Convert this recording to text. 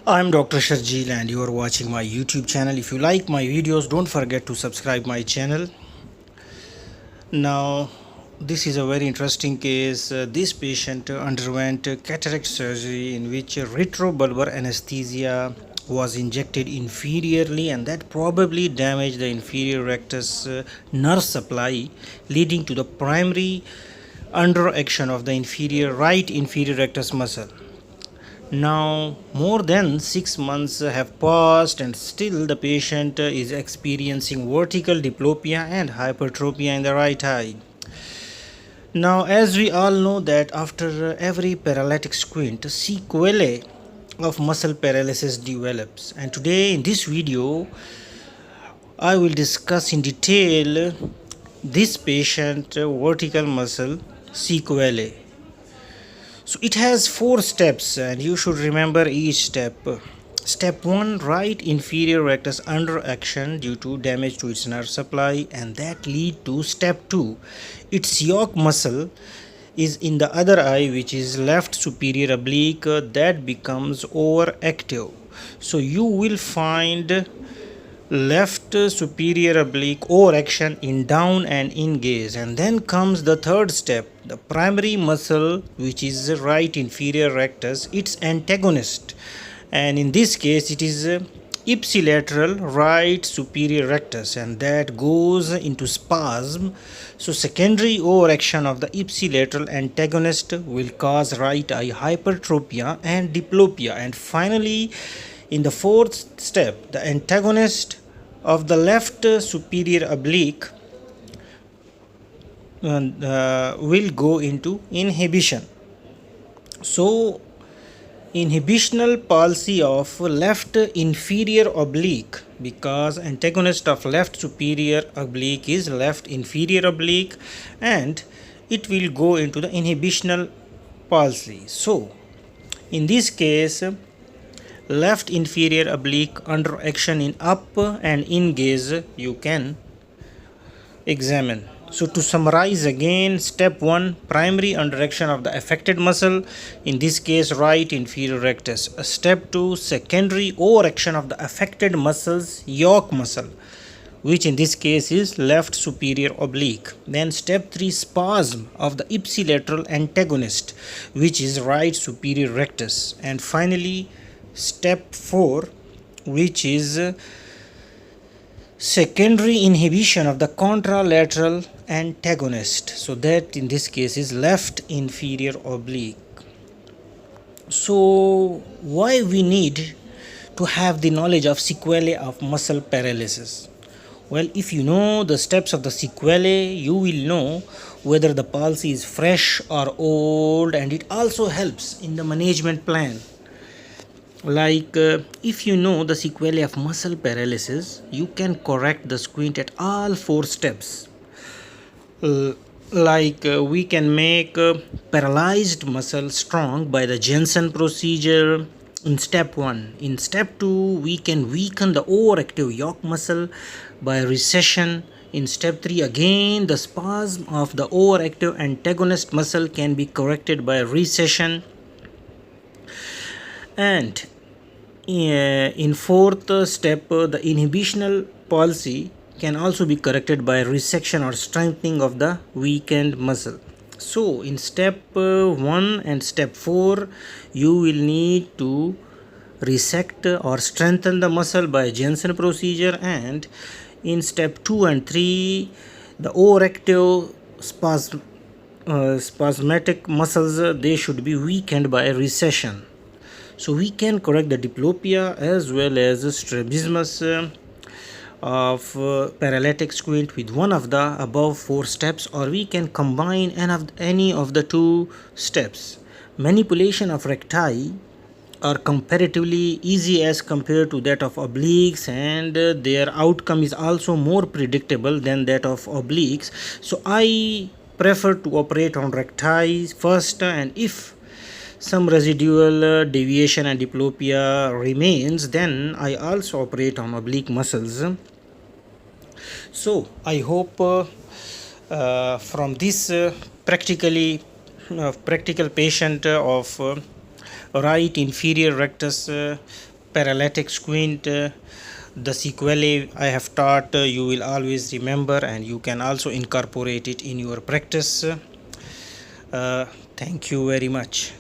I'm Dr. Sharjeel and you are watching my YouTube channel. If you like my videos, don't forget to subscribe my channel. Now, this is a very interesting case. This patient underwent cataract surgery in which retrobulbar anesthesia was injected inferiorly, and that probably damaged the inferior rectus nerve supply, leading to the primary underaction of the right inferior rectus muscle. Now, more than 6 months have passed, and still the patient is experiencing vertical diplopia and hypertropia in the right eye. Now, as we all know, that after every paralytic squint, sequelae of muscle paralysis develops. And today, in this video, I will discuss in detail this patient vertical muscle sequelae. So it has 4 steps and you should remember each step. Step 1, right inferior rectus underaction due to damage to its nerve supply, and that lead to step 2. Its yoke muscle is in the other eye, which is left superior oblique, that becomes overactive. So you will find left superior oblique overaction in down and in gaze. And then comes the third step, the primary muscle, which is right inferior rectus, its antagonist, and in this case it is ipsilateral right superior rectus, and that goes into spasm. So secondary overaction of the ipsilateral antagonist will cause right eye hypertropia and diplopia. And finally, in the fourth step, the antagonist of the left superior oblique will go into inhibition. So inhibitional palsy of left inferior oblique, because antagonist of left superior oblique is left inferior oblique, and it will go into the inhibitional palsy. So in this case, left inferior oblique under action in up and in gaze you can examine. So to summarize again, step 1, primary underaction of the affected muscle, in this case right inferior rectus. Step 2, secondary overaction of the affected muscles yoke muscle, which in this case is left superior oblique. Then step 3, spasm of the ipsilateral antagonist, which is right superior rectus. And finally step 4, which is secondary inhibition of the contralateral antagonist, so that in this case is left inferior oblique. So why we need to have the knowledge of sequelae of muscle paralysis? Well, if you know the steps of the sequelae, you will know whether the palsy is fresh or old, and it also helps in the management plan. Like if you know the sequelae of muscle paralysis, you can correct the squint at all 4 steps. We can make paralyzed muscle strong by the Jensen procedure in step 1. In step 2, we can weaken the overactive yoke muscle by recession. In step 3, again the spasm of the overactive antagonist muscle can be corrected by recession. And in fourth step, the inhibitional palsy can also be corrected by resection or strengthening of the weakened muscle. So in step 1 and step 4, you will need to resect or strengthen the muscle by Jensen procedure, and in step 2 and 3, the overactive spasmatic muscles, they should be weakened by recession. So we can correct the diplopia as well as strabismus of paralytic squint with one of the above 4 steps, or we can combine any of the 2 steps. Manipulation of recti are comparatively easy as compared to that of obliques, and their outcome is also more predictable than that of obliques. So I prefer to operate on recti first, and if some residual deviation and diplopia remains, then I also operate on oblique muscles. So I hope from this practical patient of right inferior rectus paralytic squint, the sequelae I have taught, you will always remember, and you can also incorporate it in your practice. Thank you very much.